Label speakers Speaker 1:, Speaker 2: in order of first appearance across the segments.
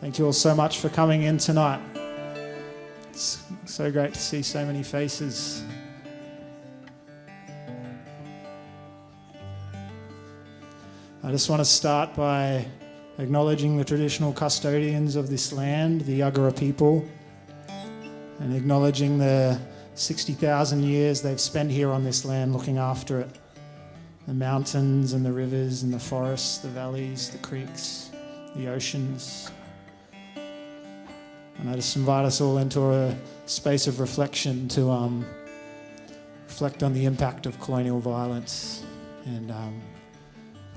Speaker 1: Thank you all so much for coming in tonight. It's so great to see so many faces. I just want to start by acknowledging the traditional custodians of this land, the Jagera people, and acknowledging the 60,000 years they've spent here on this land looking after it. The mountains and the rivers and the forests, the valleys, the creeks, the oceans. And I just invite us all into a space of reflection to reflect on the impact of colonial violence and the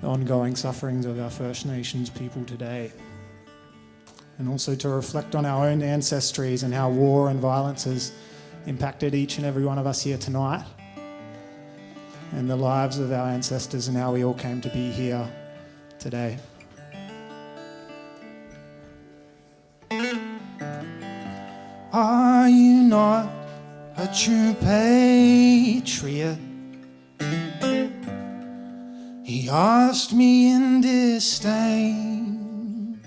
Speaker 1: ongoing sufferings of our First Nations people today. And also to reflect on our own ancestries and how war and violence has impacted each and every one of us here tonight, and the lives of our ancestors and how we all came to be here today.
Speaker 2: Are you not a true patriot? He asked me in disdain.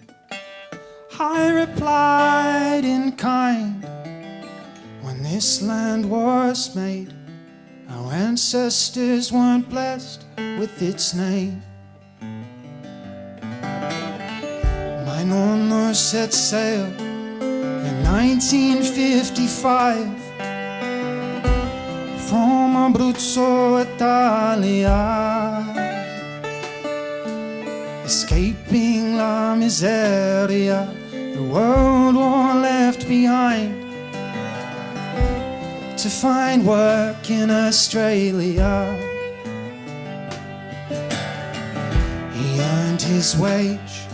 Speaker 2: I replied in kind, when this land was made, our ancestors weren't blessed with its name. My nonno set sail in 1955 from Abruzzo, Italia, escaping la miseria, the world war left behind, to find work in Australia. He earned his wage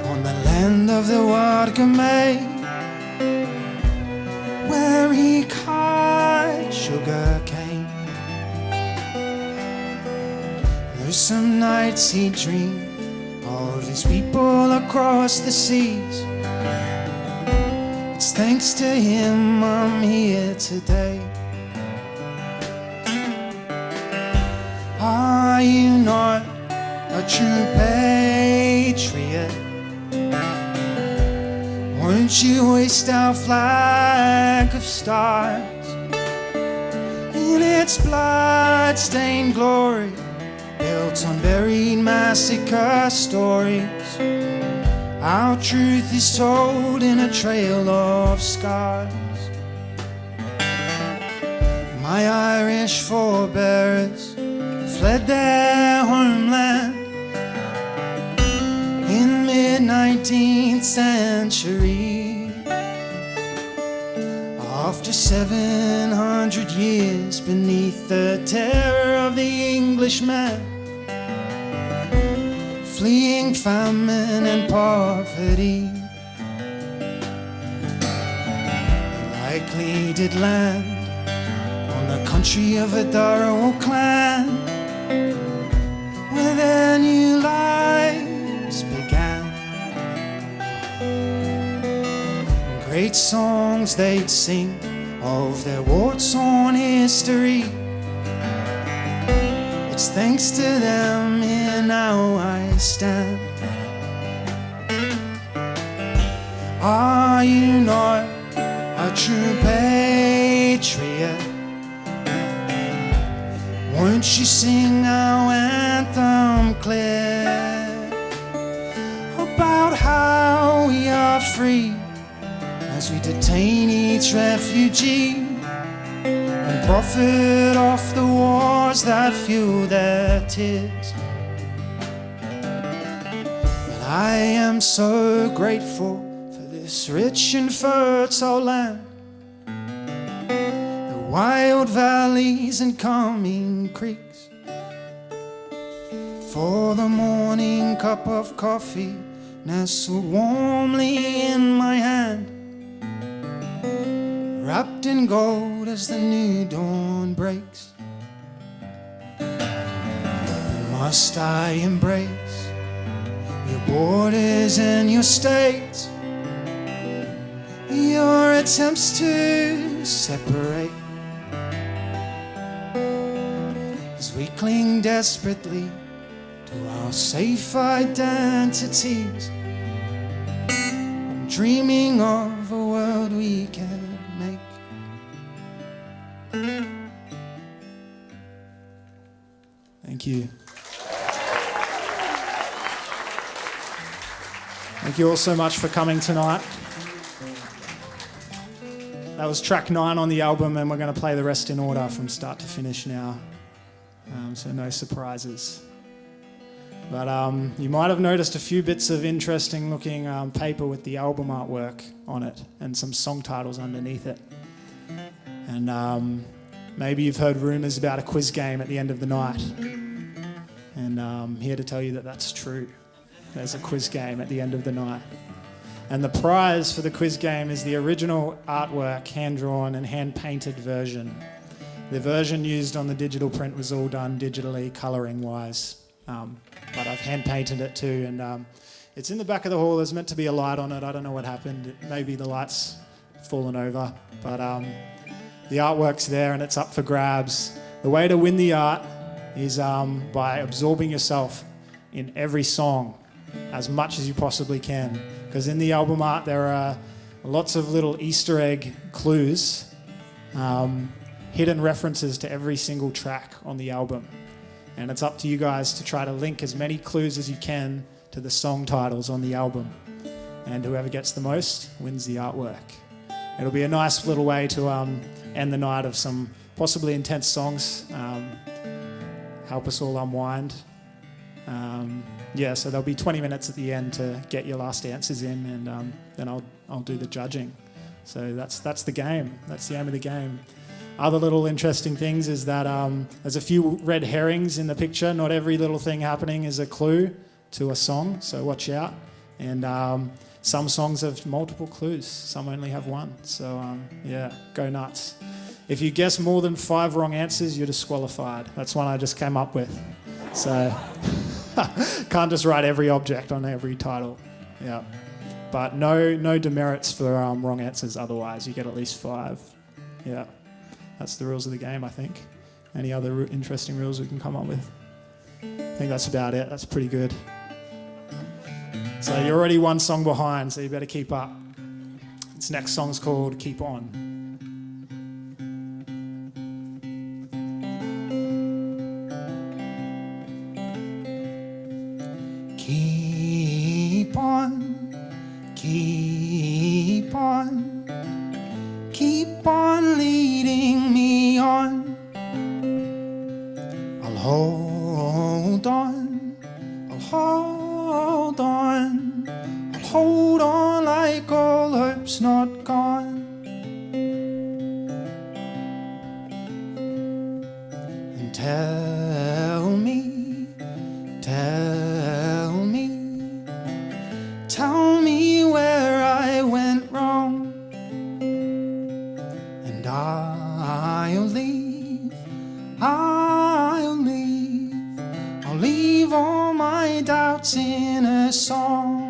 Speaker 2: on the land of the Wargamay, where he cut sugar cane. There's some nights he dreamed of his people across the seas. It's thanks to him I'm here today. Are you not a true patriot? Won't you hoist our flag of stars in its blood-stained glory, built on buried massacre stories? Our truth is told in a trail of scars. My Irish forebears fled their homeland in mid-19th century. After 700 years beneath the terror of the Englishman, fleeing famine and poverty, they likely did land on the country of a Darrow clan, where their new lives began. Great songs they'd sing of their war-torn history. It's thanks to them here now I stand. Are you not a true patriot? Won't you sing our anthem clear, about how we are free as we detain each refugee and profit off the wars that fuel their tears? But I am so grateful for this rich and fertile land, the wild valleys and calming creeks, for the morning cup of coffee nestled warmly in my hand, wrapped in gold as the new dawn breaks. Must I embrace your borders and your states, your attempts to separate, as we cling desperately to our safe identities? dreaming of a world we can make.
Speaker 1: Thank you. Thank you all so much for coming tonight. That was track 9 on the album, and we're going to play the rest in order from start to finish now. So no surprises. But you might have noticed a few bits of interesting looking paper with the album artwork on it and some song titles underneath it. And maybe you've heard rumours about a quiz game at the end of the night. And I'm here to tell you that that's true. There's a quiz game at the end of the night. And the prize for the quiz game is the original artwork, hand-drawn and hand-painted version. The version used on the digital print was all done digitally, colouring-wise. But I've hand-painted it too, and it's in the back of the hall. There's meant to be a light on it. I don't know what happened. Maybe the light's fallen over. But the artwork's there, and it's up for grabs. The way to win the art is by absorbing yourself in every song as much as you possibly can. Because in the album art, there are lots of little Easter egg clues, hidden references to every single track on the album. And it's up to you guys to try to link as many clues as you can to the song titles on the album. And whoever gets the most wins the artwork. It'll be a nice little way to end the night of some possibly intense songs, help us all unwind. So there'll be 20 minutes at the end to get your last answers in, and then I'll do the judging. So that's the game. That's the aim of the game. Other little interesting things is that there's a few red herrings in the picture. Not every little thing happening is a clue to a song, so watch out. And some songs have multiple clues. Some only have one. So go nuts. If you guess more than 5 wrong answers, you're disqualified. That's one I just came up with. So can't just write every object on every title. Yeah. But no demerits for wrong answers otherwise. You get at least 5. Yeah. That's the rules of the game, I think. Any other interesting rules we can come up with? I think that's about it. That's pretty good. So you're already 1 song behind, so you better keep up. This next song's called Keep On.
Speaker 2: Keep on, keep on, keep on leading me on. I'll hold on, I'll hold on, I'll hold on like all hope's not gone. And tell me, tell me where I went wrong, and I'll leave all my doubts in a song.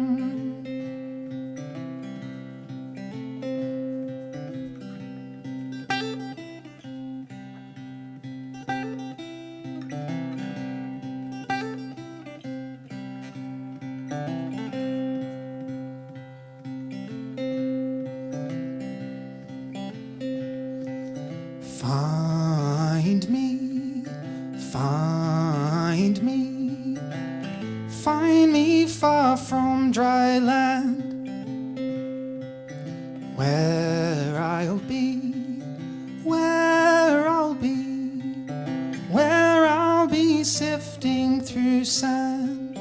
Speaker 2: Find me far from dry land, where I'll be, where I'll be sifting through sand.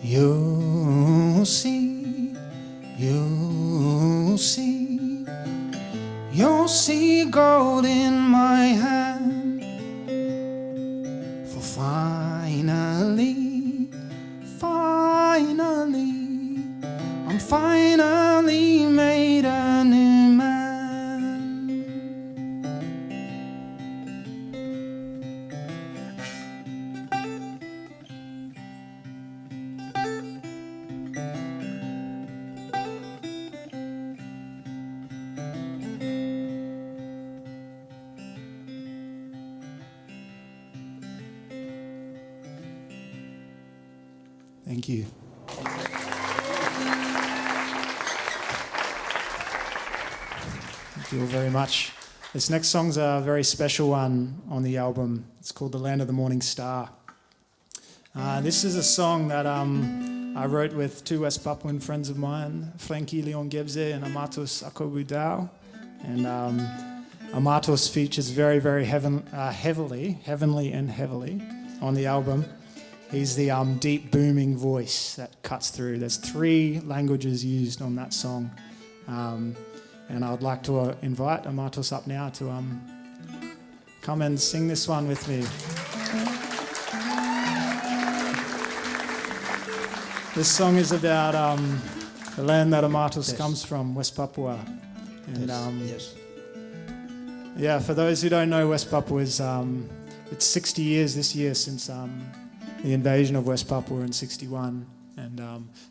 Speaker 2: You'll see, you'll see gold in my hand. For I'm finally made a new man.
Speaker 1: Thank you. Thank you all very much. This next song's a very special one on the album. It's called The Land of the Morning Star. This is a song that I wrote with two West Papuan friends of mine, Frankie Leon Gebze and Amatus Akobudao. And Amatus features very, very heavily on the album. He's the deep booming voice that cuts through. There's 3 languages used on that song. And I would like to invite Amatus up now to come and sing this one with me. This song is about the land that Amatus comes from, West Papua. And
Speaker 3: Yes.
Speaker 1: yeah, for those who don't know, West Papua is it's 60 years this year since the invasion of West Papua in '61, and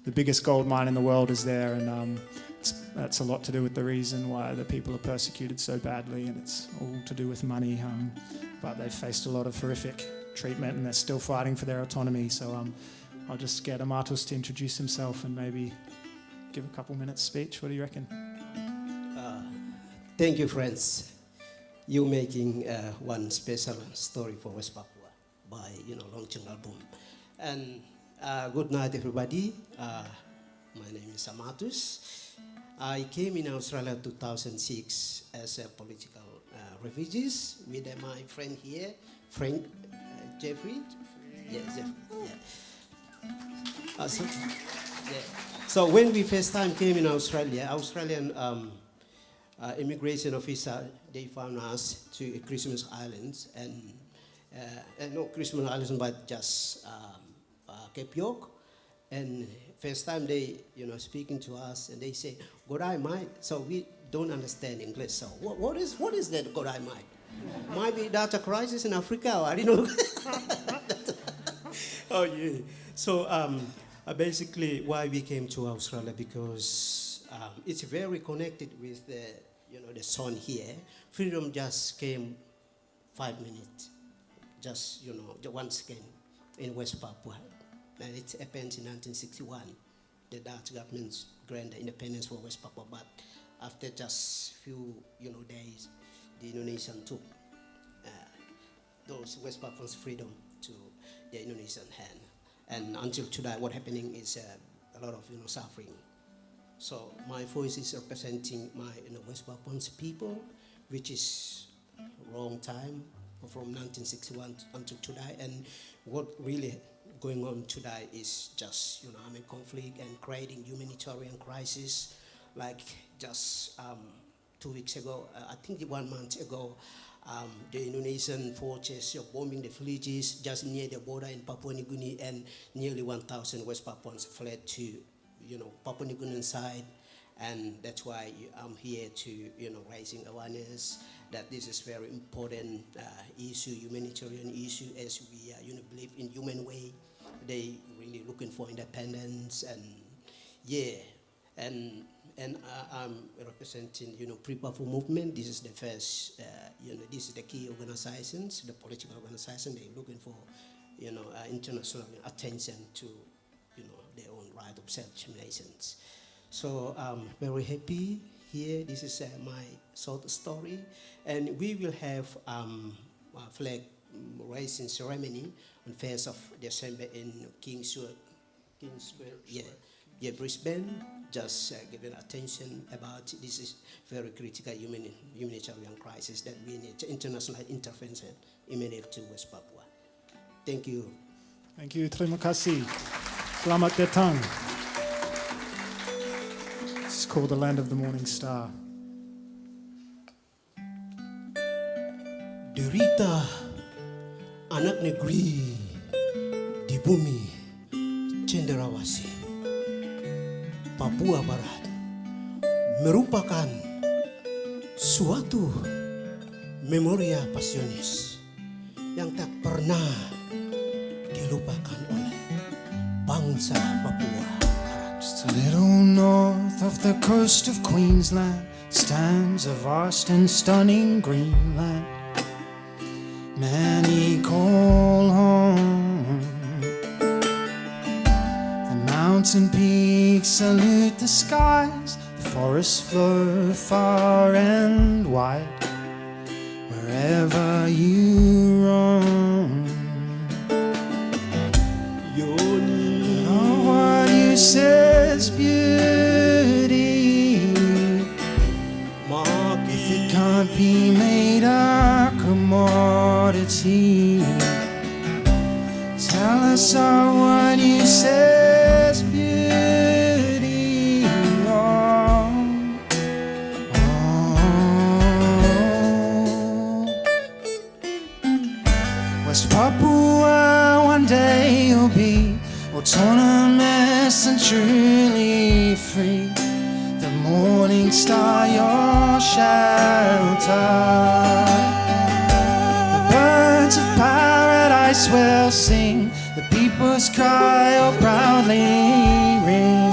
Speaker 1: the biggest gold mine in the world is there, and that's a lot to do with the reason why the people are persecuted so badly, and it's all to do with money. But they've faced a lot of horrific treatment, and they're still fighting for their autonomy. So I'll just get Amatus to introduce himself and maybe give a couple minutes speech. What do you reckon?
Speaker 3: Thank you, friends. You making one special story for West Papua by launching album. And good night, everybody. My name is Amatus. I came in Australia 2006 as a political refugees with my friend here, Frank Jeffrey. Yeah, Jeffrey. Yeah. So when we first time came in Australia, Australian immigration officer, they found us to Christmas Islands, and not Christmas Islands, but just Cape York. And first time they, speaking to us, and they say, "Godai might." So we don't understand English. So what is that Godai might? Might be data crisis in Africa, or I don't know. Oh yeah. So basically, why we came to Australia, because it's very connected with the sun here. Freedom just came 5 minutes, just the one second in West Papua. And it happened in 1961. The Dutch government granted independence for West Papua, but after just few days, the Indonesian took those West Papuans' freedom to the Indonesian hand. And until today, what happening is a lot of suffering. So my voice is representing my West Papuans people, which is long time from 1961 until today. And what really going on today is just conflict and creating humanitarian crisis. Like just 2 weeks ago, I think 1 month ago, the Indonesian forces are bombing the villages just near the border in Papua New Guinea, and nearly 1,000 West Papuans fled to Papua New Guinean side. And that's why I'm here to raising awareness that this is very important issue, humanitarian issue, as we believe in human way. They really looking for independence, and I'm representing pre-Papua movement. This is the first this is the key organizations, the political organization. They're looking for international attention to their own right of self-determination. So I'm very happy here. This is my short story, and we will have a flag raising ceremony on 1st of December in King's Square, Brisbane. Just giving attention about this is very critical humanitarian crisis that we need international intervention immediate to West Papua. Thank you.
Speaker 1: Thank you. Terima kasih. Selamat datang. It's called The Land of the Morning Star.
Speaker 3: Derita anak negeri di bumi cenderawasih Papua Barat merupakan suatu memoria pasionis yang tak pernah dilupakan oleh bangsa Papua Barat.
Speaker 2: Just a little north of the coast of Queensland stands a vast and stunning green land. Many call home. Mountain peaks salute the skies, the forests flow far and wide. Wherever you roam, oh, what you say's beauty. If it can't be made a commodity, tell us all what you say's beauty. Oh, West Papua, one day you'll be autonomous and truly free. The morning star, your shelter. The birds of paradise will sing, the people's cry will proudly ring.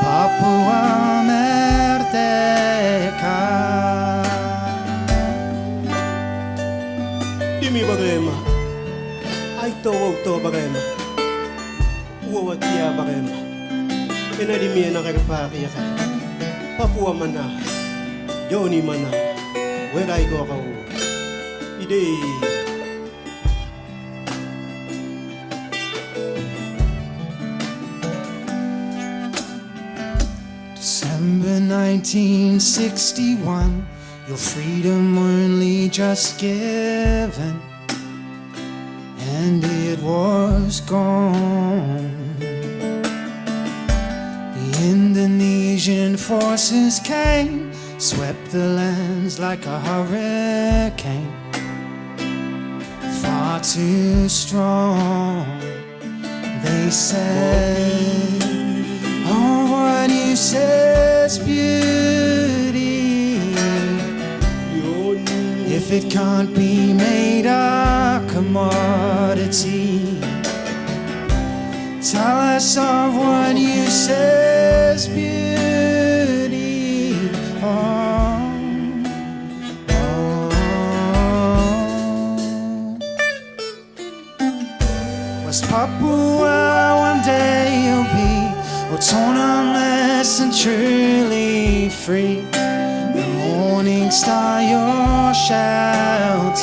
Speaker 2: Papua Merdeka.
Speaker 3: Dimi bagema, ay to bagema, uwatia bagema. Pinadimi na kagapaki ka. Papua mana, Yoni mana, where I go ka. Ide.
Speaker 2: December 1961, your freedom only just given, and it was gone. The Indonesian forces came, swept the lands like a hurricane. Far too strong, they said. Oh, what you say's beauty. If it can't be made a commodity, tell us of what you say's beauty. Oh, oh. West Papua, one day you'll be autonomous and truly free. The morning star, your shelter.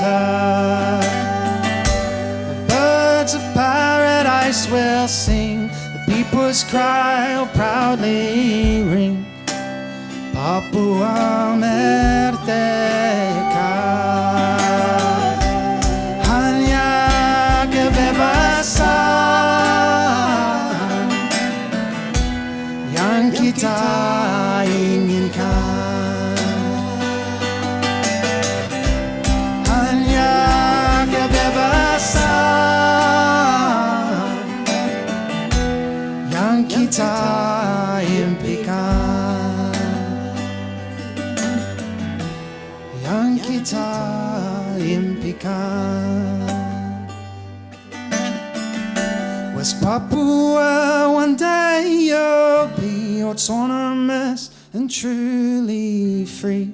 Speaker 2: The birds of paradise will sing, the people's cry will proudly ring. Papua Merdeka. Hanya kebebasan yang kita inginkan. Hanya kebebasan yang kita impikan, yang kita impikan. West Papua, one day you'll be autonomous and truly free.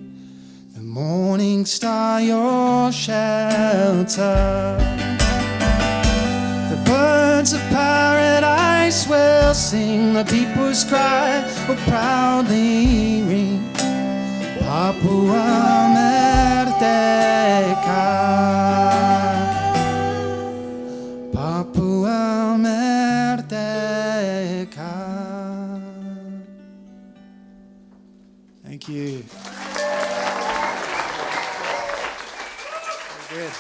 Speaker 2: The morning star, your shelter. The birds of paradise will sing, the people's cry will proudly ring. Papua Merdeka. Papua Merdeka. Thank you. Very good.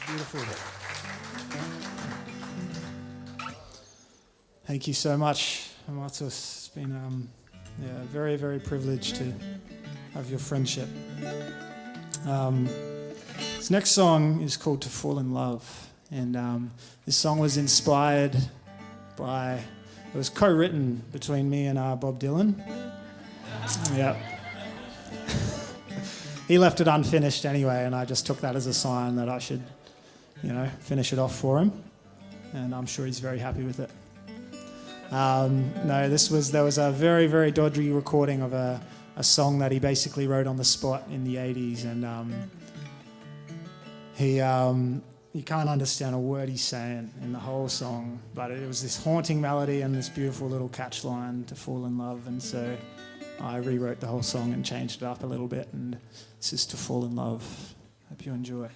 Speaker 2: Beautiful. Thank you so much, Matos. It's been very, very privileged to have your friendship. This next song is called To Fall in Love, and this song was inspired by, it was co-written between me and Bob Dylan. Yeah. He left it unfinished anyway, and I just took that as a sign that I should, finish it off for him, and I'm sure he's very happy with it. There was a very, very dodgy recording of a song that he basically wrote on the spot in the 80s, and You can't understand a word he's saying in the whole song, but it was this haunting melody and this beautiful little catch line to fall in love, and so I rewrote the whole song and changed it up a little bit, and this is To Fall in Love. Hope you enjoy.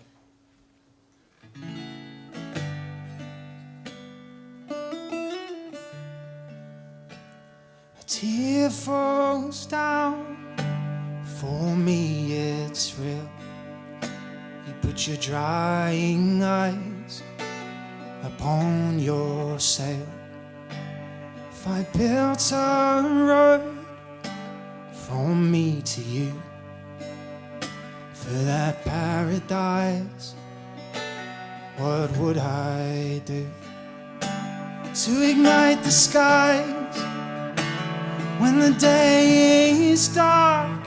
Speaker 2: A tear falls down, for me it's real. You put your drying eyes upon your sail. If I built a road from me to you, for that paradise, what would I do? To ignite the skies when the day is dark,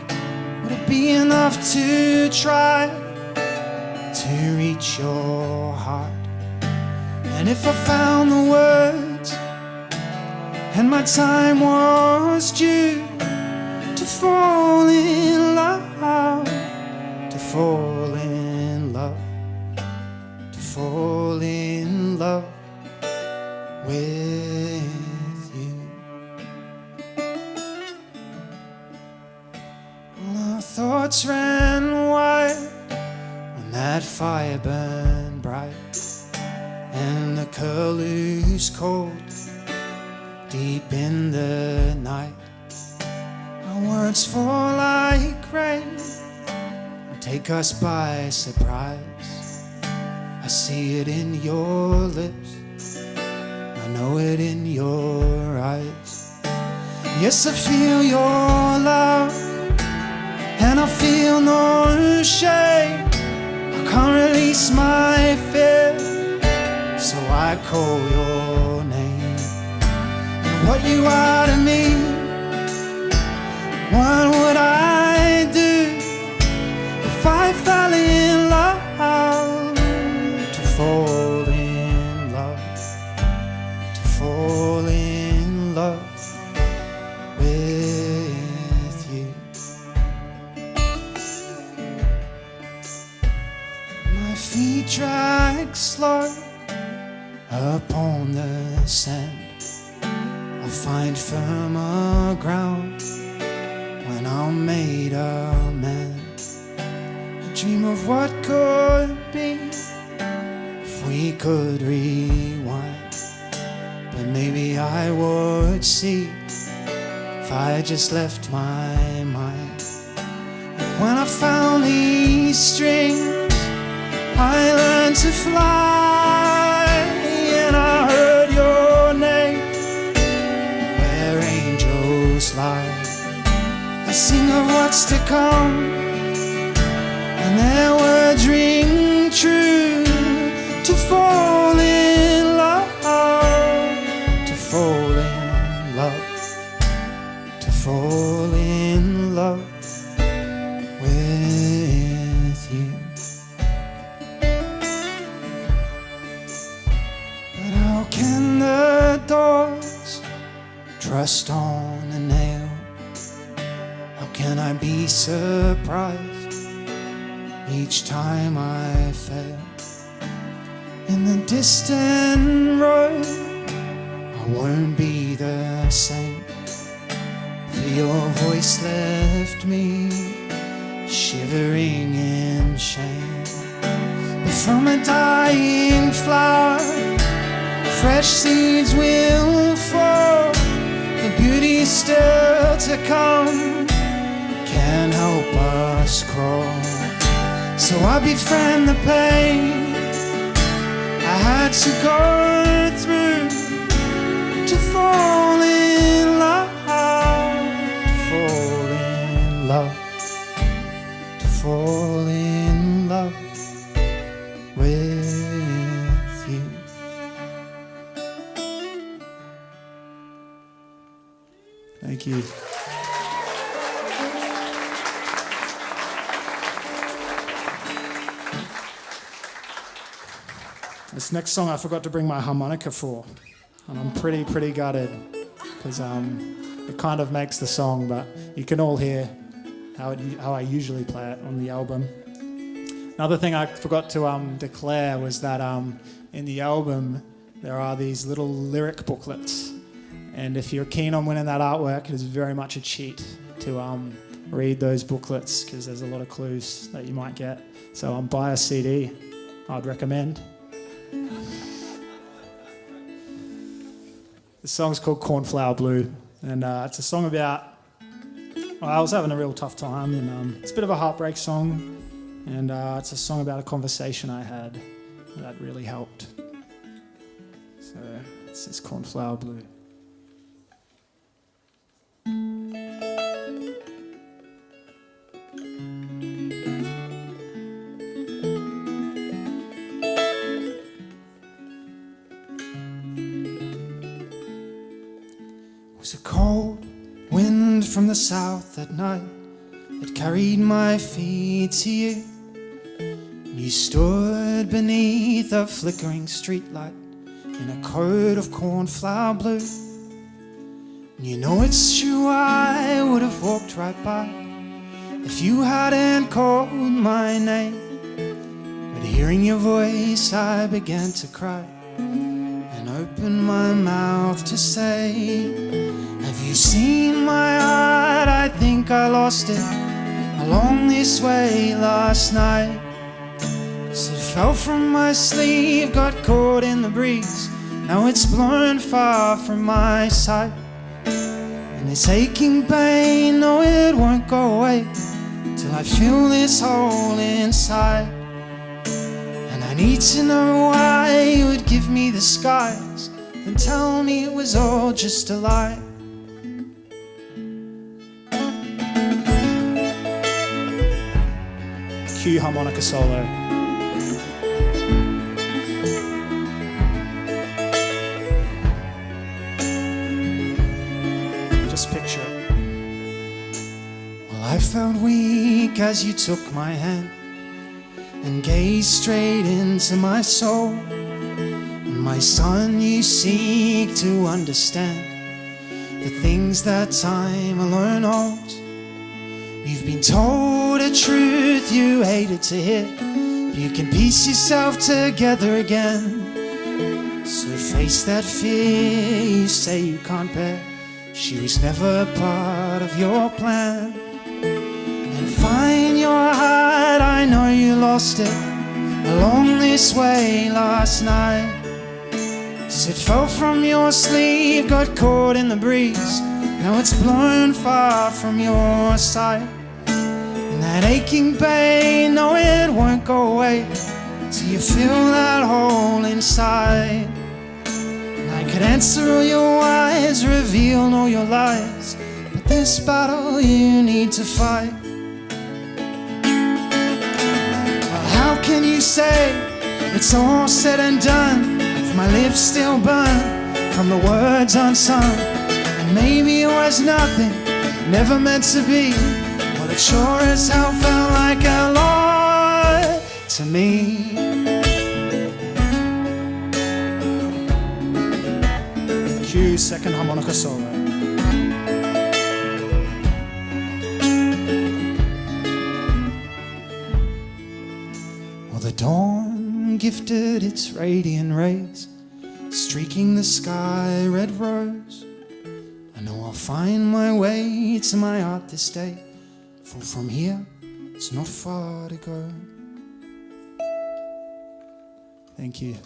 Speaker 2: would it be enough to try to reach your heart? And if I found the words and my time was due to fall in love, to fall in love, to fall in love with you. Our thoughts ran wild when that fire burned bright, and the curlews called deep in the night. Our words fall like rain and take us by surprise. I see it in your lips, I know it in your eyes. Yes, I feel your love, and I feel no shame. I can't release my fear, so I call your name. And what you are to me, what would I do if I fell in love? To fall in love, to fall in love with you. My feet drag slow upon the sand, I'll find firmer ground when I'm made a man. I dream of what could be if we could rewind, but maybe I would see if I just left my mind. And when I found these strings, I learned to fly, and I heard your name where angels lie. I sing of what's to come, and their words ring true. To fall in love, to fall in love, to fall in love with you. But how can the doors trust on a nail? How can I be surprised each time I fail? In the distant road, I won't be the same, for your voice left me shivering in shame. But from a dying flower, fresh seeds will fall. The beauty still to come can't help us crawl. So I befriend the pain I had to go through to fall in love, to fall in love, to fall in love with you. Thank you. This next song I forgot to bring my harmonica for, and I'm pretty gutted because it kind of makes the song, but you can all hear how I usually play it on the album. Another thing I forgot to declare was that in the album there are these little lyric booklets, and if you're keen on winning that artwork, it is very much a cheat to read those booklets because there's a lot of clues that you might get. So buy a CD, I'd recommend. The song's called Cornflower Blue, and it's a song about, I was having a real tough time, and it's a bit of a heartbreak song, and it's a song about a conversation I had that really helped. So this is Cornflower Blue.
Speaker 1: It was a cold wind from the south at night that carried my feet to you. You stood beneath a flickering streetlight in a coat of cornflower blue. You know it's true, I would have walked right by if you hadn't called my name. But hearing your voice, I began to cry and opened my mouth to say, have you seen my heart? I think I lost it along this way last night. So it fell from my sleeve, got caught in the breeze. Now it's blown far from my sight. And this aching pain, no, it won't go away till I feel this hole inside. And I need to know why you would give me the skies and tell me it was all just a lie.
Speaker 2: Cue harmonica solo. Just picture it.
Speaker 1: Well, I felt weak as you took my hand and gazed straight into my soul. And my son, you seek to understand the things that time alone holds. You've been told a truth you hated to hear. You can piece yourself together again. So face that fear you say you can't bear. She was never part of your plan. And find your heart, I know you lost it along this way last night. So it fell from your sleeve, got caught in the breeze. Now it's blown far from your sight. And that aching pain, no, it won't go away till you feel that hole inside. And I could answer all your whys, reveal all your lies, but this battle you need to fight. Well, how can you say it's all said and done if my lips still burn from the words unsung? And maybe it was nothing, never meant to be. Well, it sure as hell felt like a lot to me.
Speaker 2: Cue second harmonica solo.
Speaker 1: Well, the dawn gifted its radiant rays, streaking the sky red rose. I know I'll find my way to my heart this day, for from here it's not far to go.
Speaker 2: Thank you.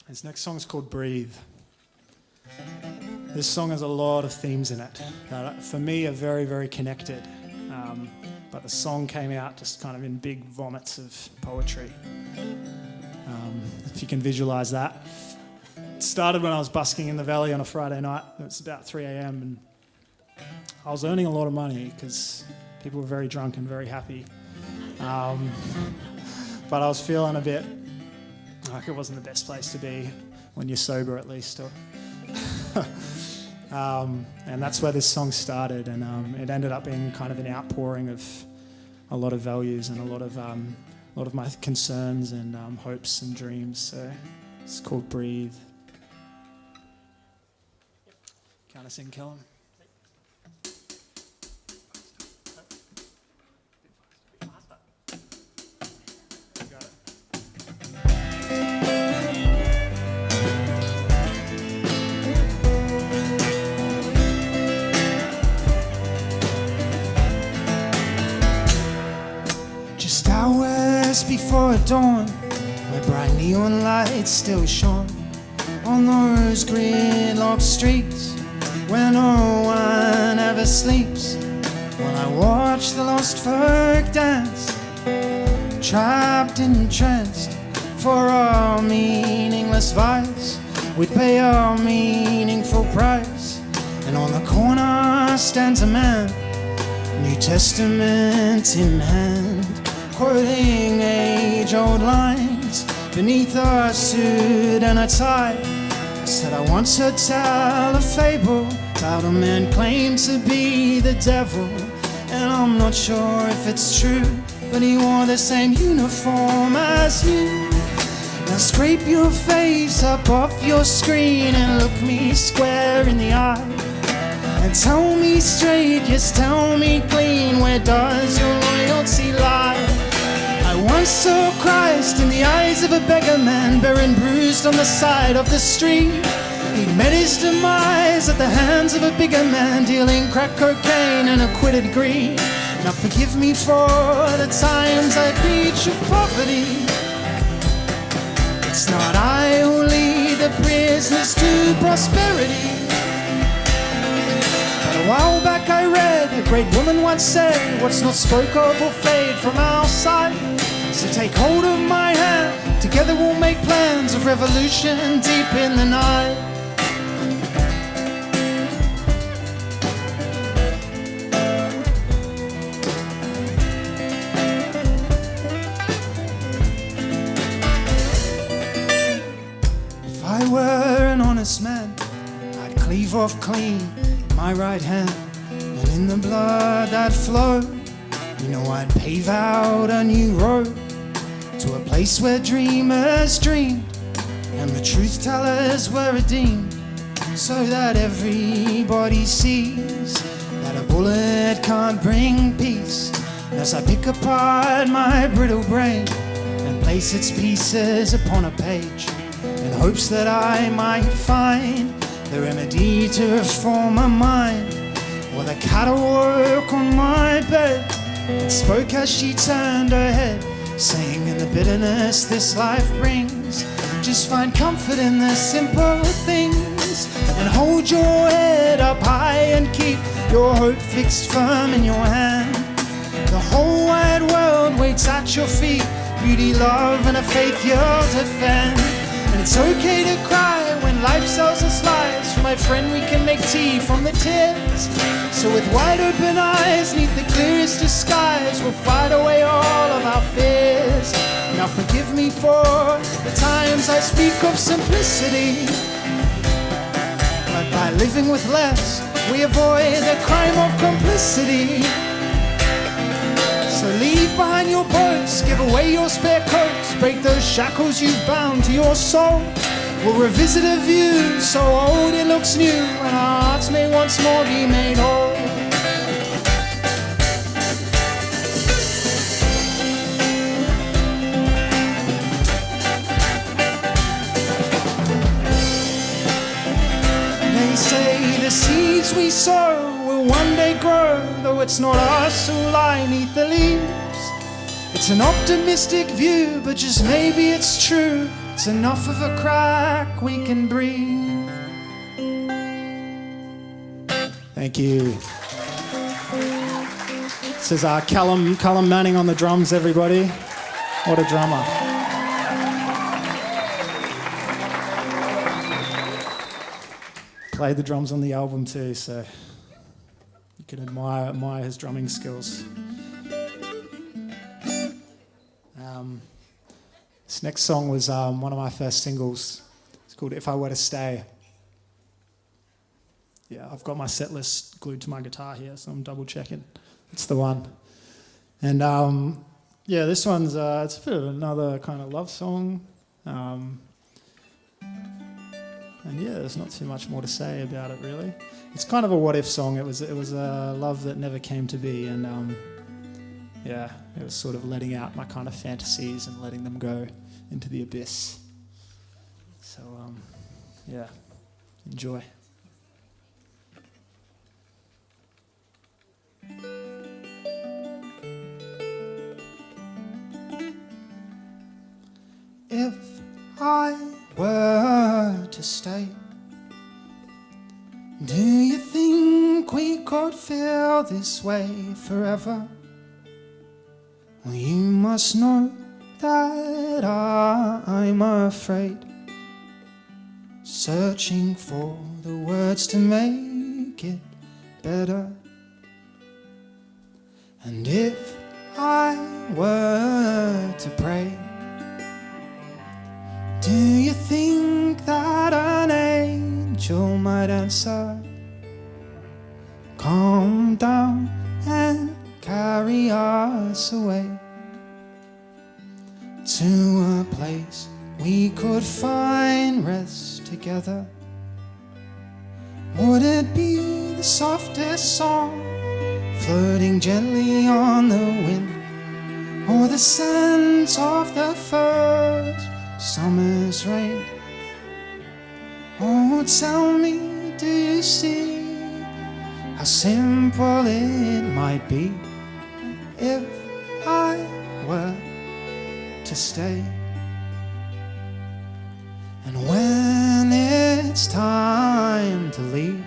Speaker 2: This next song is called Breathe. This song has a lot of themes in it that for me are very, very connected. But the song came out just kind of in big vomits of poetry. If you can visualize that. It started when I was busking in the valley on a Friday night. It was about 3 a.m. and I was earning a lot of money because people were very drunk and very happy. But I was feeling a bit like it wasn't the best place to be when you're sober, at least. And that's where this song started, and it ended up being kind of an outpouring of a lot of values and a lot of my concerns and hopes and dreams. So it's called Breathe. to sing, Callam?
Speaker 1: Just hours before dawn, where bright neon lights still shone on those gridlocked streets where no one ever sleeps. While I watch the lost folk dance, trapped and entranced for our meaningless vice, we'd pay our meaningful price. And on the corner stands a man, New Testament in hand, quoting age-old lines beneath a suit and a tie. I said I once heard tell a fable about a man claimed to be the devil, and I'm not sure if it's true, but he wore the same uniform as you. Now scrape your face up off your screen and look me square in the eye, and tell me straight, yes, tell me clean, where does your loyalty lie? I once saw Christ in the eyes of a beggar man, bare and bruised on the side of the street. He met his demise at the hands of a bigger man, dealing crack cocaine and acquitted greed. Now forgive me for the times I preach of poverty. It's not I who lead the prisoners to prosperity. A while back I read, a great woman once said, what's not spoke of will fade from our sight. So take hold of my hand, together we'll make plans of revolution deep in the night. If I were an honest man, I'd cleave off clean my right hand, and in the blood that flowed, you know I'd pave out a new road to a place where dreamers dreamed and the truth tellers were redeemed, so that everybody sees that a bullet can't bring peace. And as I pick apart my brittle brain and place its pieces upon a page in hopes that I might find the remedy to reform my mind, while the cat awoke on my bed and spoke as she turned her head, saying, in the bitterness this life brings, just find comfort in the simple things, and hold your head up high and keep your hope fixed firm in your hand. The whole wide world waits at your feet, beauty, love, and a faith you'll defend. And it's okay to cry when life sells us lies. For my friend, we can make tea from the tears. So with wide open eyes, neath the clearest of skies, we'll fight away all of our fears. Now forgive me for the times I speak of simplicity, but by living with less, we avoid the crime of complicity. So leave behind your boats, give away your spare coats, break those shackles you've bound to your soul. We'll revisit a view so old it looks new, and our hearts may once more be made whole. They say the seeds we sow will one day grow, though it's not us who lie neath the leaves. It's an optimistic view, but just maybe it's true. It's enough of a crack we can breathe.
Speaker 2: Thank you. This is Callam Manning on the drums, everybody. What a drummer. Played the drums on the album too, so you can admire his drumming skills. This next song was one of my first singles. It's called If I Were to Stay. Yeah, I've got my set list glued to my guitar here, so I'm double checking. It's the one. And yeah, this one's it's a bit of another kind of love song. And yeah, there's not too much more to say about it, really. It's kind of a what-if song. It was a love that never came to be, and yeah, it was sort of letting out my kind of fantasies and letting them go into the abyss. So, yeah, enjoy. If I were to stay, do you think we could feel this way forever? Well, you must know that I'm afraid, searching for the words to make it better. And if I were to pray, do you think that an angel might answer? Calm down and carry us away to a place we could find rest together. Would it be the softest song floating gently on the wind, or the scent of the first summer's rain? Oh, tell me, do you see how simple it might be if I were to stay? And when it's time to leave,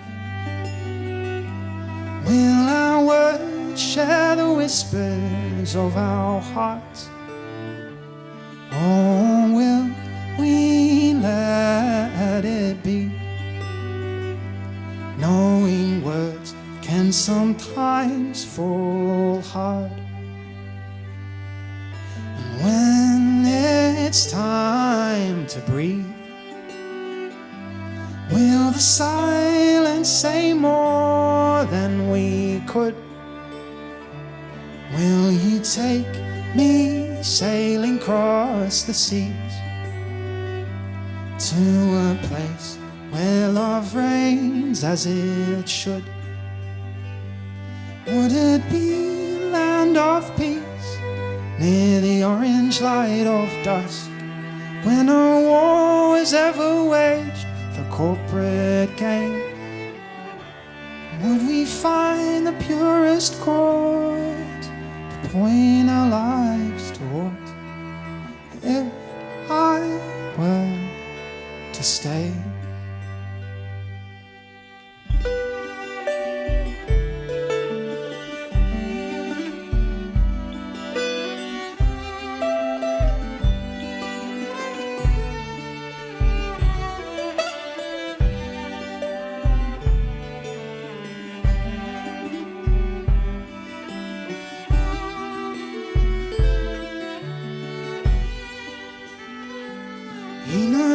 Speaker 2: will our words share the whispers of our hearts? Or will we let it be? Knowing words can sometimes fall hard. And when it's time to breathe, will the silence say more than we could? Will you take me sailing across the seas to a place where love reigns as it should? Would it be a land of peace near the orange light of dusk, where no war is ever waged for corporate gain? Would we find the purest chord to point our lives towards if I were to stay?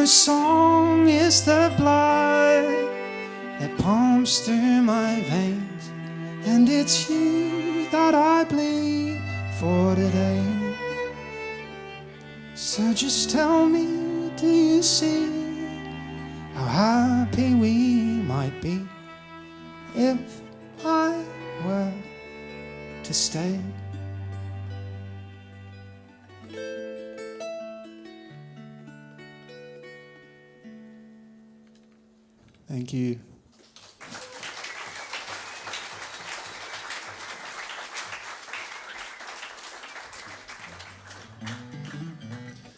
Speaker 2: Song is the blood that pumps through my veins, and it's you that I bleed for today. So just tell me, do you see how happy we might be if I were to stay? Thank you.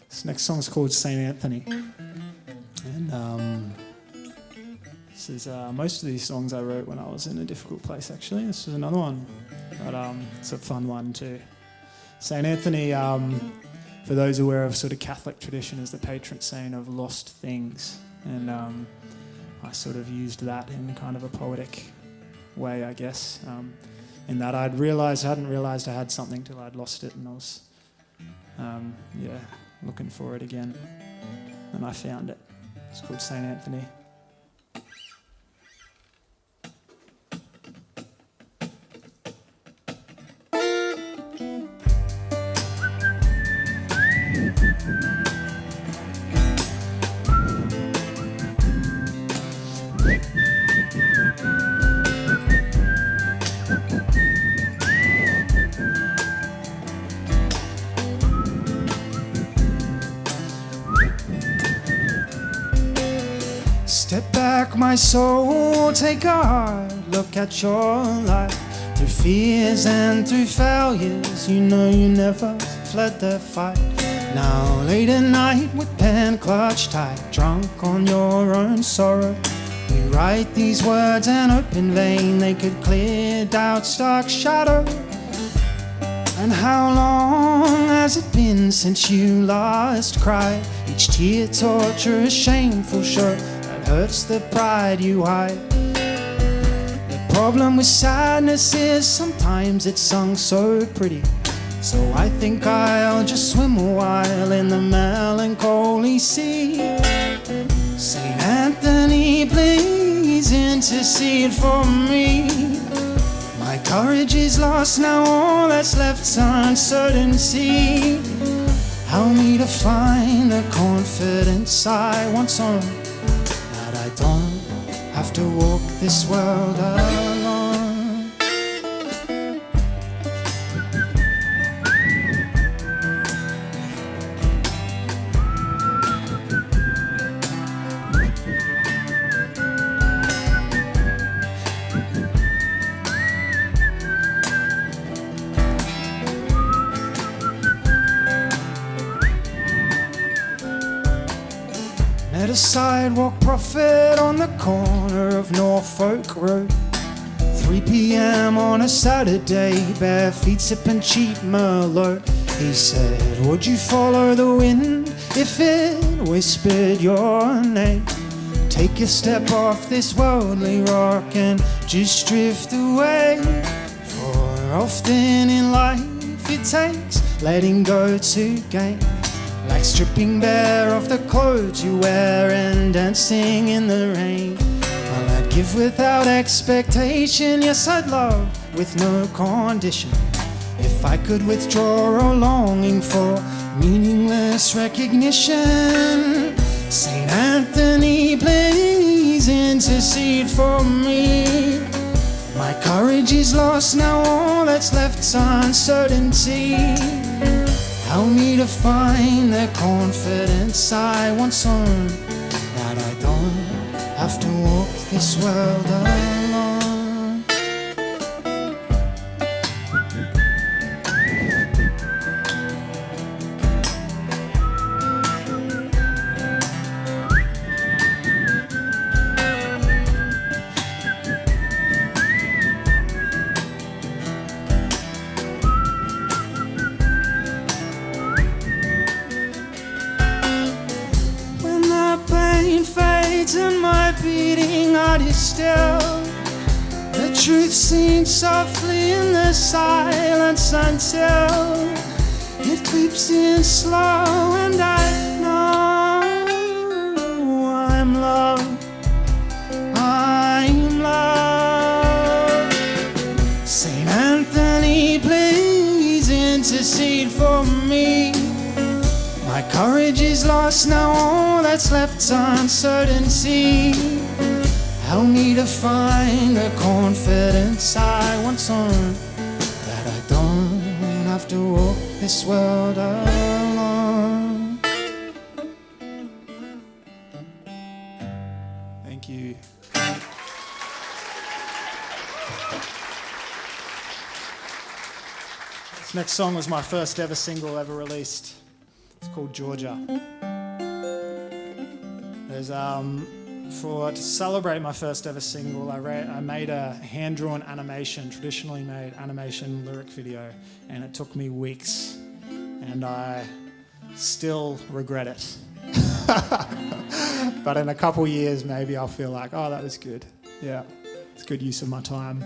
Speaker 2: This next song is called St. Anthony. And this is most of these songs I wrote when I was in a difficult place, actually. This is another one, but it's a fun one too. St. Anthony, for those aware of sort of Catholic tradition, is the patron saint of lost things. And I sort of used that in kind of a poetic way, I guess, in that hadn't realised I had something till I'd lost it, and I was, looking for it again, and I found it. It's called St. Anthony. my soul, take a hard look at your life. Through fears and through failures, you know you never fled the fight. Now late at night with pen clutched tight, drunk on your own sorrow, we write these words and hope in vain they could clear doubt's dark shadow. And how long has it been since you last cried? Each tear torture a shameful show that hurts the pride you hide. The problem with sadness is sometimes it's sung so pretty. So I think I'll just swim a while in the melancholy sea. Saint Anthony, please intercede for me. My courage is lost now, all that's left's uncertainty. Help me to find the confidence I once owned, that I don't have to walk this world alone. Met a sidewalk prophet on the corner of Norfolk Road, 3 p.m. on a Saturday, bare feet sipping cheap Merlot. He said, would you follow the wind if it whispered your name? Take a step off this worldly rock and just drift away. For often in life it takes letting go to gain, like stripping bare of the clothes you wear and dancing in the rain. Well, I'd give without expectation, yes, I'd love with no condition. If I could withdraw a longing for meaningless recognition. Saint Anthony, please intercede for me. My courage is lost now, all that's left's uncertainty. Help me to find the confidence I once owned, that I don't have to walk this world alone. And my beating heart is still, the truth sings softly in the silence until it creeps in slow, and I know I'm loved, I'm loved. Saint Anthony, please intercede for me. My courage is lost now, all that's left's uncertainty. Help me to find the confidence I once owned, that I don't have to walk this world alone. Thank you. This next song was my first ever single ever released. It's called Georgia. There's to celebrate my first ever single, I made a hand-drawn animation, traditionally made animation lyric video, and it took me weeks, and I still regret it. But in a couple years, maybe I'll feel like, oh, that was good. Yeah, it's good use of my time.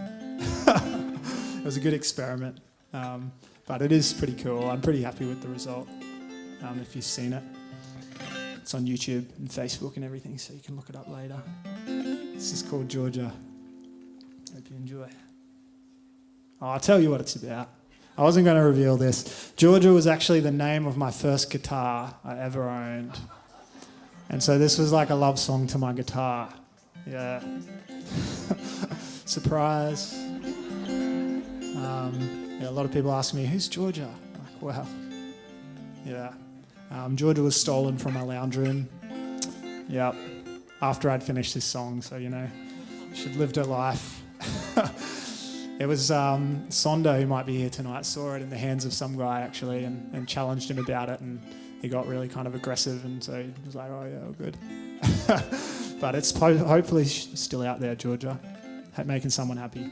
Speaker 2: It was a good experiment, but it is pretty cool. I'm pretty happy with the result. If you've seen it, it's on YouTube and Facebook and everything, so you can look it up later. This is called Georgia. Hope you enjoy. Oh, I'll tell you what it's about. I wasn't going to reveal this. Georgia was actually the name of my first guitar I ever owned. And so this was like a love song to my guitar. Yeah. Surprise. Yeah, a lot of people ask me, who's Georgia? I'm like, well, yeah. Georgia was stolen from my lounge room. Yep. after I'd finished this song, so, she'd lived her life. It was Sondo, who might be here tonight, saw it in the hands of some guy, actually, and challenged him about it, and he got really kind of aggressive, and so he was like, oh, yeah, good. But it's hopefully still out there, Georgia, making someone happy.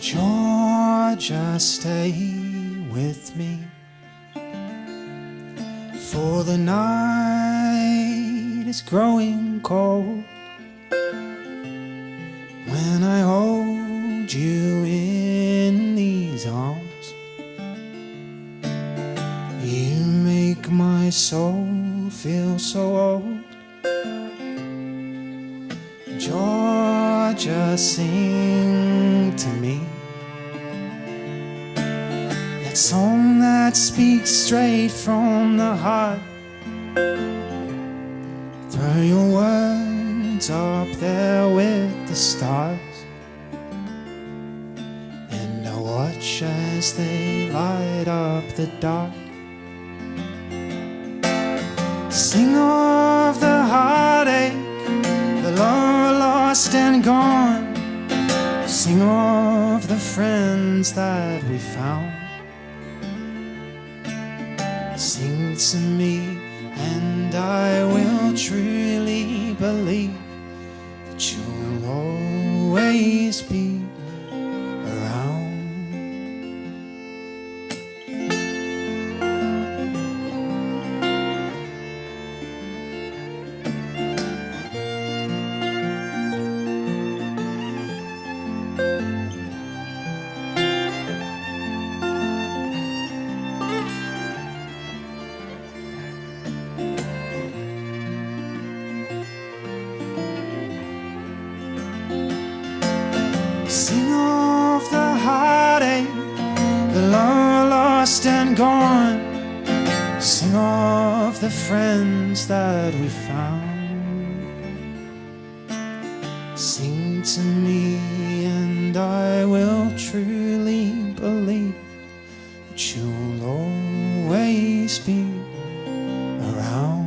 Speaker 1: Georgia, stay with me, for the night is growing cold. When I hold you in these arms, you make my soul feel so old. Georgia, sing to me that song that speaks straight from the heart. Throw your words up there with the stars, and I watch as they light up the dark. Sing of the heartache, the love lost and gone. Sing of the friends that we found. Sing to me, and I will truly believe that you'll always be around. Sing of the heartache, the love lost and gone. Sing of the friends that we found. Sing to me, and I will truly believe that you'll always be around.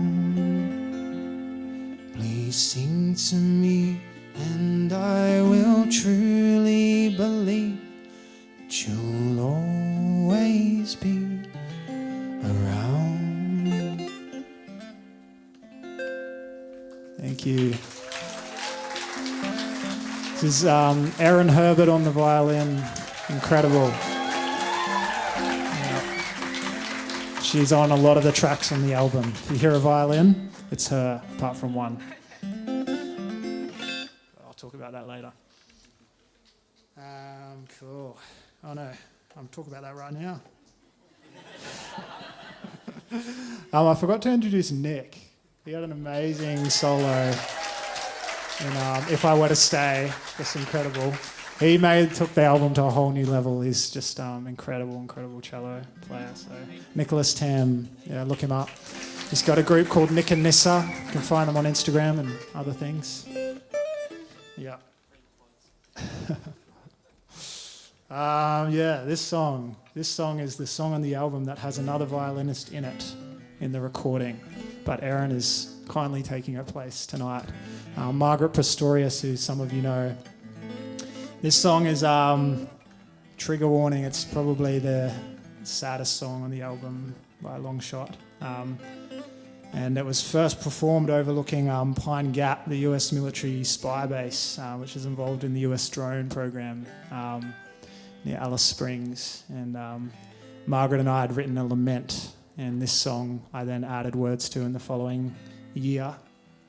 Speaker 1: Please sing to me, and I will truly believe that you'll always be around.
Speaker 2: Thank you. This is Erin Herbert on the violin. Incredible. Yeah. She's on a lot of the tracks on the album. If you hear a violin, it's her, apart from one. I'll talk about that later. Cool. Oh no, I'm talking about that right now. I forgot to introduce Nick. He had an amazing solo in If I Were to Stay. Just incredible. He took the album to a whole new level. He's just incredible cello player. So Nicholas Tam, yeah, look him up. He's got a group called Nick and Nissa. You can find them on Instagram and other things. Yeah. This song is the song on the album that has another violinist in it in the recording, but Erin is kindly taking her place tonight. Margaret Pastorius, who some of you know. This song is, trigger warning, it's probably the saddest song on the album by a long shot. And it was first performed overlooking Pine Gap, the US military spy base, which is involved in the US drone program near Alice Springs. And Margaret and I had written a lament, and this song I then added words to in the following year,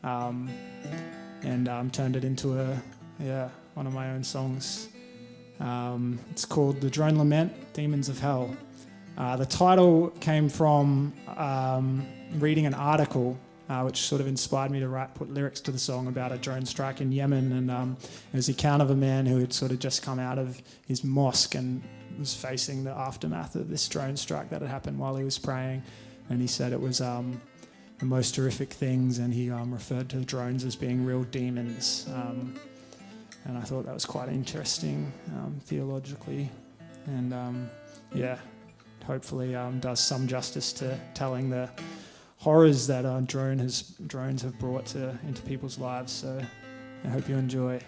Speaker 2: and turned it into one of my own songs. It's called The Drone Lament, Demons of Hell. The title came from reading an article
Speaker 1: which sort of inspired me to put lyrics to the song about a drone strike in Yemen. And it was the account of a man who had sort of just come out of his mosque and was facing the aftermath of this drone strike that had happened while he was praying. And he said it was the most horrific things, and he referred to drones as being real demons. And I thought that was quite interesting theologically. And hopefully does some justice to telling the horrors that drones have brought into people's lives. So I hope you enjoy.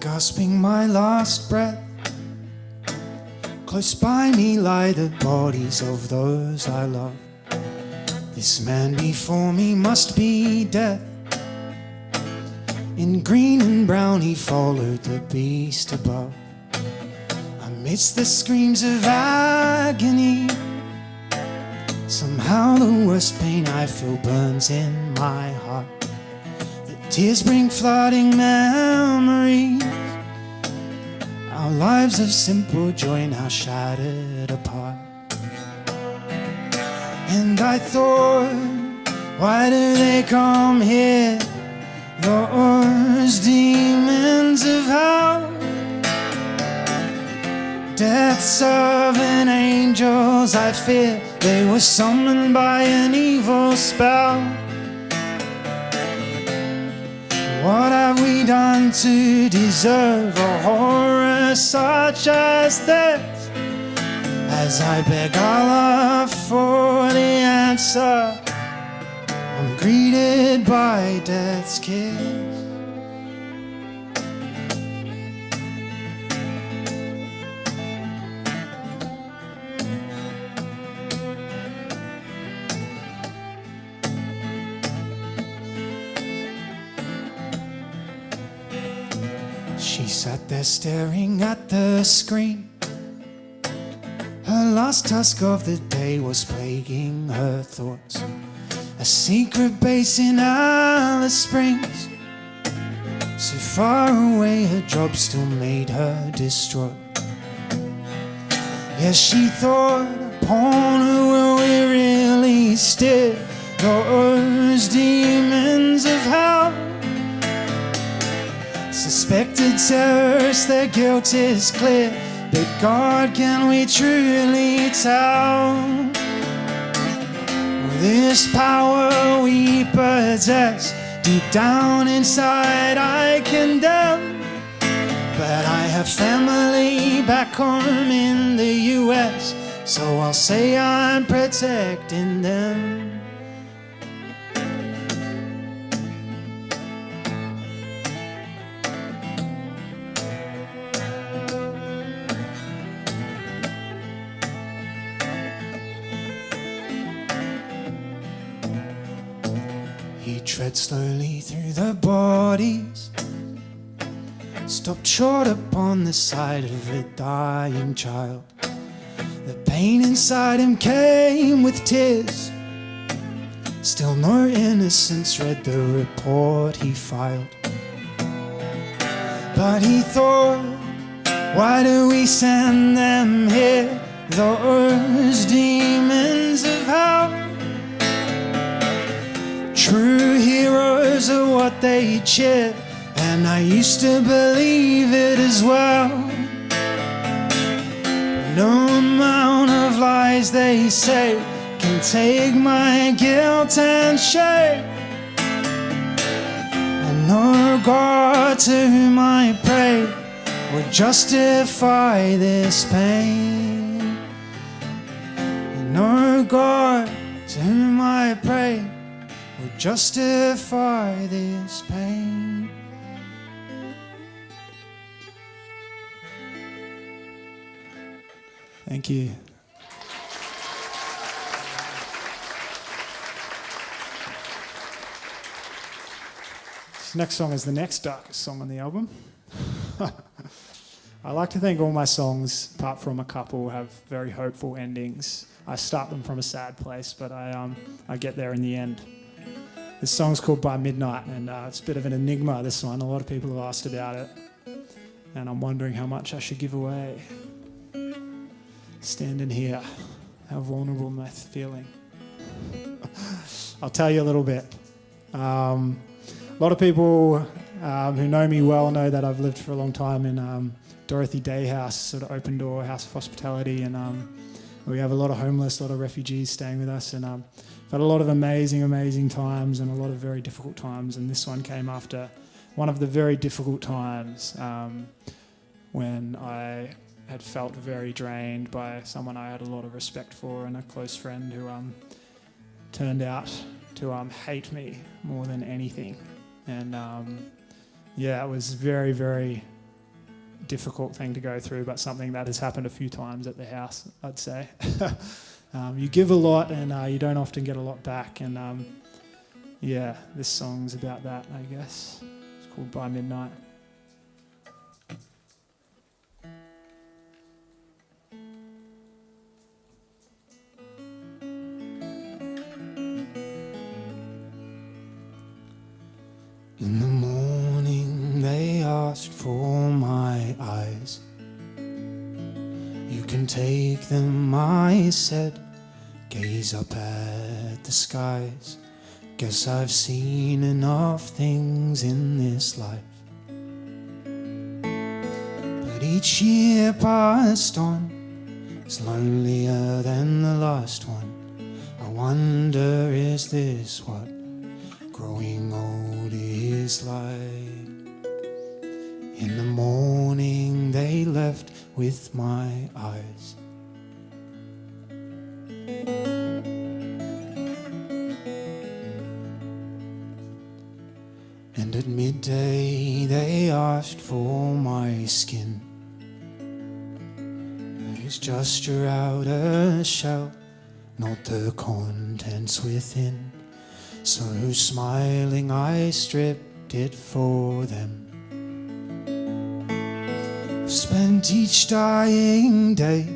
Speaker 1: Gasping my last breath, close by me lie the bodies of those I love. This man before me must be death. In green and brown he followed the beast above. Amidst the screams of agony, somehow the worst pain I feel burns in my heart. The tears bring flooding memories, our lives of simple joy now shattered apart. And I thought, why do they come here, those demons of hell? Death serving angels, I fear they were summoned by an evil spell. What have we done to deserve a horror such as this? As I beg Allah for the answer, I'm greeted by death's kiss. She sat there staring at the screen. Her last task of the day was plaguing her thoughts. A secret base in Alice Springs, so far away her job still made her distraught. Yes, she thought, upon who will we really steer those demons of hell? Suspected terrorists, their guilt is clear, but God, can we truly tell? This power we possess, deep down inside I condemn. But I have family back home in the US, so I'll say I'm protecting them. He tread slowly through the bodies, stopped short upon the side of a dying child. The pain inside him came with tears. Still no innocence read the report he filed. But he thought, why do we send them here, those demons of hell? True heroes are what they cheer, and I used to believe it as well. No amount of lies they say can take my guilt and shame. And
Speaker 2: No God to whom I pray would justify this pain. No God to whom I pray would justify this pain. Thank you. This next song is the next darkest song on the album. I like to think all my songs, apart from a couple, have very hopeful endings. I start them from a sad place, but I get there in the end. This song's called By Midnight, and it's a bit of an enigma, this one. A lot of people have asked about it, and I'm wondering how much I should give away. Standing here, how vulnerable am I feeling? I'll tell you a little bit. A lot of people who know me well know that I've lived for a long time in Dorothy Day House, sort of open door house of hospitality, and we have a lot of homeless, a lot of refugees staying with us, and I've had a lot of amazing times and a lot of very difficult times, and this one came after one of the very difficult times when I had felt very drained by someone I had a lot of respect for and a close friend who turned out to hate me more than anything. And yeah, it was a very difficult thing to go through, but something that has happened a few times at the house, I'd say. You give a lot and you don't often get a lot back, and yeah, this song's about that, I guess. It's called By Midnight. In the morning they asked for my eyes. You can take them, I said, gaze up at the skies. Guess I've seen enough things in this life. But each year passed on is lonelier than the last one. I wonder, is this what growing old is like? In the morning they left with my eyes. And at midday they asked for my skin. It's just your outer shell, not the contents within. So smiling I stripped it for them. I've spent each dying day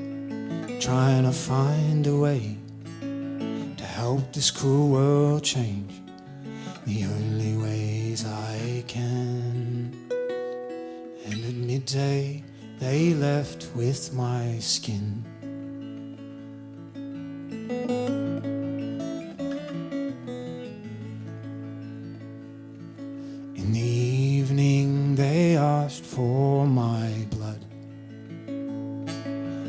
Speaker 2: trying to find a way to help this cruel world change the only ways I can. And at midday they left with my skin. In the evening they asked for my blood,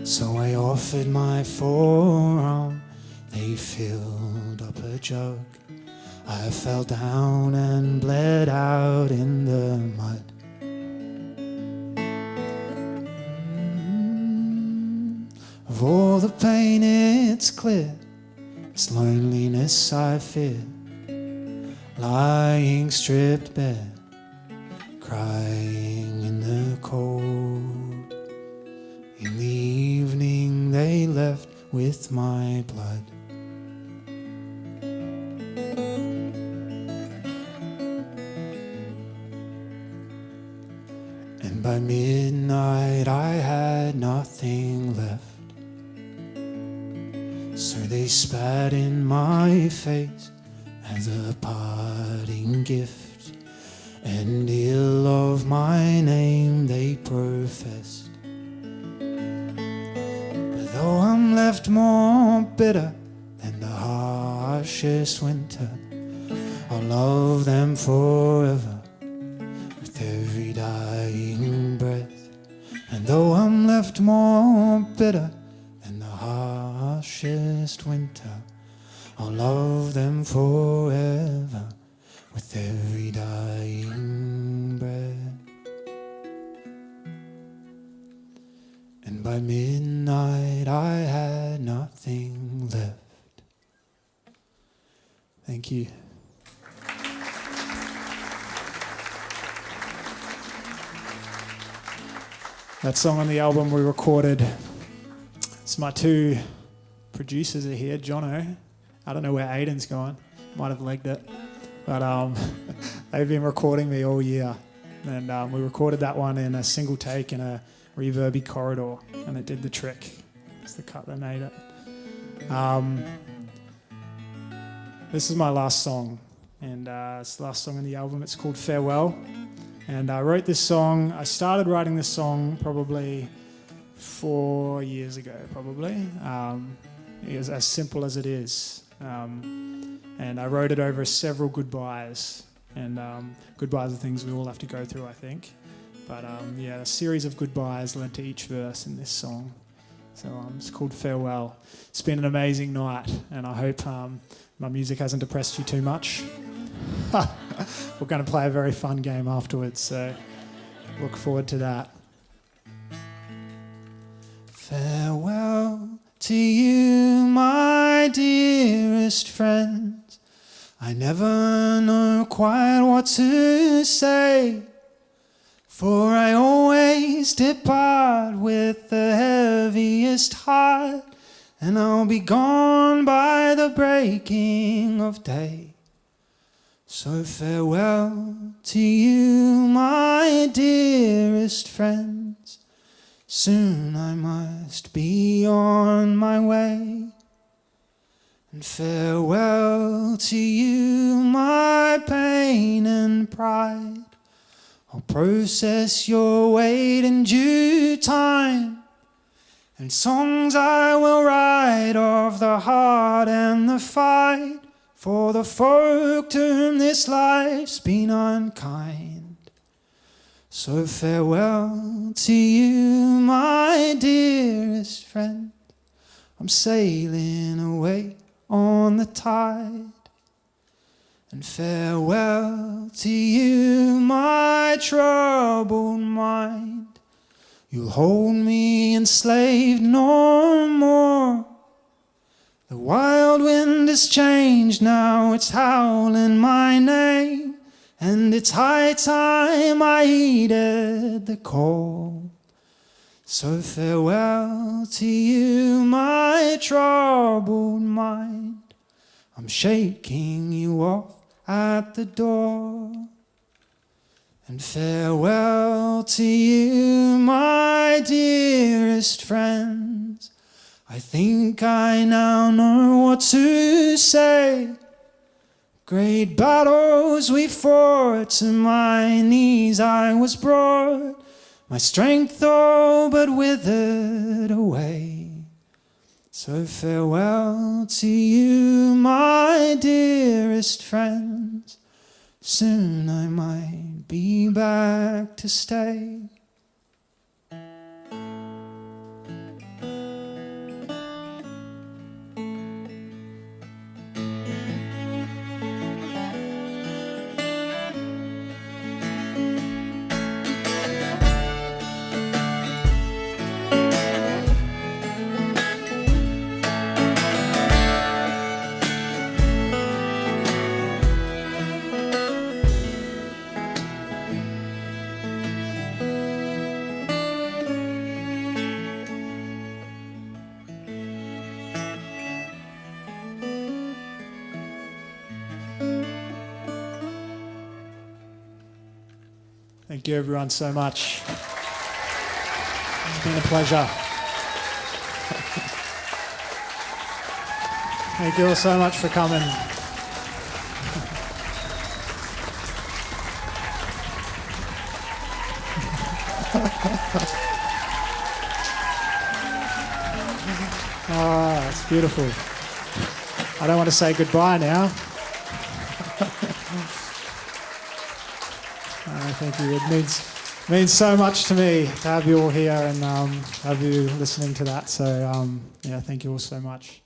Speaker 2: so I offered my forearm. They filled up a jug. I fell down and bled out in the mud. Of all the pain it's clear, it's loneliness I fear. Lying stripped bare, crying in the cold. In the evening they left with my blood. And by midnight I had nothing left. So they spat in my face as a parting gift, and ill of my name they professed. But though I'm left more bitter than the harshest winter, I'll love them forever with every dying breath. And though I'm left more bitter than the harshest winter, I'll love them forever
Speaker 1: with every dying breath. And by midnight I had nothing left. Thank you. That song on the album we recorded, it's my two producers are here, Jono. I don't know where Aiden's gone, might have legged it. But they've been recording me all year. And we recorded that one in a single take in a reverby corridor, and it did the trick. It's the cut that made it. This is my last song, and it's the last song on the album. It's called Farewell. And I wrote this song, I started writing this song probably 4 years ago, probably. It is as simple as it is. And I wrote it over several goodbyes. And goodbyes are things we all have to go through, I think. But yeah, a series of goodbyes led to each verse in this song. So it's called Farewell. It's been an amazing night, and I hope my music hasn't depressed you too much. We're going to play a very fun game afterwards, so look forward to that. Farewell to you, my dearest friends. I never know quite what to say, for I always depart with the heaviest heart, and I'll be gone by the breaking of day. So farewell to you, my dearest friends. Soon I must be on my way. And farewell to you, my pain and pride. I'll process your weight in due time, and songs I will write of the heart and the fight, for the folk to whom this life's been unkind. So farewell to you, my dearest friend. I'm sailing away on the tide. And farewell to you, my troubled mind. You'll hold me enslaved no more. The wild wind has changed, now it's howling my name, and it's high time I heeded the call. So farewell to you, my troubled mind. I'm shaking you off at the door. And farewell to you, my dearest friends. I think I now know what to say. Great battles we fought, to my knees I was brought, my strength all but withered away. So farewell to you, my dearest friends. Soon I might be back to stay. Thank you everyone so much. It's been a pleasure. Thank you all so much for coming. Oh, that's beautiful. I don't want to say goodbye now. Thank you. It means so much to me to have you all here and have you listening to that. So yeah, thank you all so much.